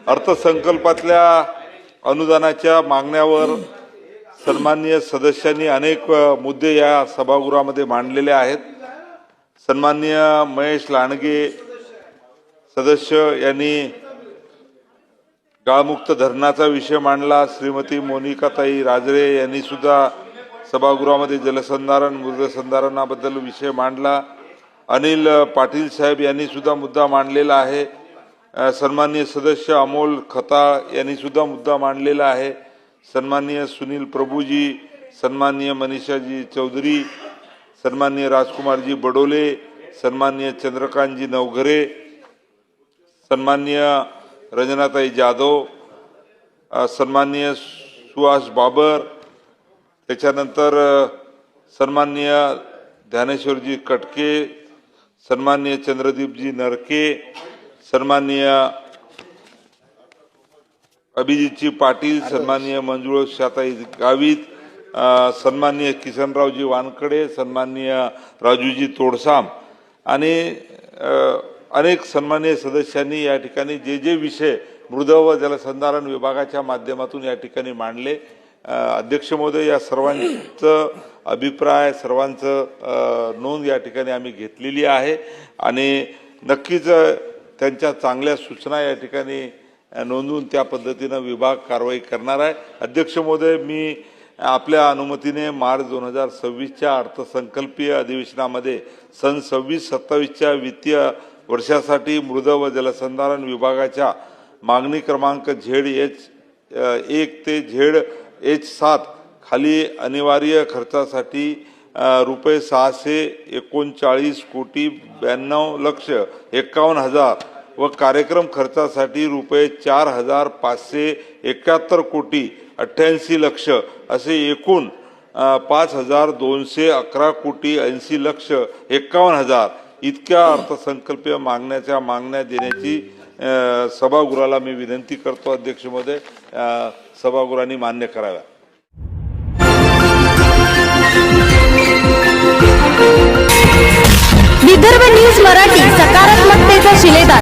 अर्थसंकल्पातल्या अनुदानाच्या मागण्यावर सन्माननीय सदस्यांनी अनेक मुद्दे या सभागृहामध्ये मांडलेले आहेत। सन्माननीय महेश लांडगे सदस्य यांनी गाळमुक्त धरणाचा विषय मांडला। श्रीमती मोनिकाताई राजळे यांनी सुद्धा सभागृहामध्ये जलसंधारण मृदसंधारणाबद्दल विषय मांडला। अनिल पाटील साहेब यांनी सुद्धा मुद्दा मांडलेला आहे। सन्माननीय सदस्य अमोल खताळ यांनी सुद्धा मुद्दा मांडलेला आहे। सन्माननीय सुनील प्रभुजी, सन्माननीय मनीषाजी चौधरी, सन्माननीय राजकुमारजी बडोले, सन्माननीय चंद्रकांतजी नवघरे, सन्माननीय रंजनाताई जाधव, सन्माननीय सुहास बाबर, त्याच्यानंतर सन्माननीय ध्यानेश्वरजी कटके, सन्माननीय चंद्रदीपजी नरके, सन्माननीय अभिजितजी पाटील, सन्माननीय मंजुळाताई गावित, सन्माननीय किसनरावजी वानकडे, सन्माननीय राजूजी तोडसाम आणि अनेक सन्माननीय सदस्यांनी या ठिकाणी जे विषय मृद व जलसंधारण विभागाच्या माध्यमातून या ठिकाणी मांडले। अध्यक्ष महोदय, या सर्वांचं अभिप्राय, सर्वांचं नोंद या ठिकाणी आम्ही घेतलेली आहे आणि नक्कीच त्यांच्या चांगल्या सूचना या ठिकाणी नोंदवून त्या पद्धतीनं विभाग कारवाई करणार आहे। अध्यक्ष महोदय, मी आपल्या अनुमतीने मार्च 2026च्या अर्थसंकल्पीय अधिवेशनामध्ये सन 26-27च्या वित्तीय वर्षासाठी मृद व जलसंधारण विभागाच्या मागणी क्रमांक ZH1 ते ZH7 खाली अनिवार्य खर्चासाठी रुपये 639,92,51,00,051 व कार्यक्रम खर्चासाठी रुपये 4,571,88,00,000 असे एकूण 5,211,80,51,00,000 इतक्या अर्थसंकल्पीय मागण्या देण्याची सभागृहाला मी विनंती करतो। अध्यक्ष महोदय, सभागृहाने मान्य कराव्या। विदर्भ न्यूज मराठी, सकारात्मकतेचा शिलेदार।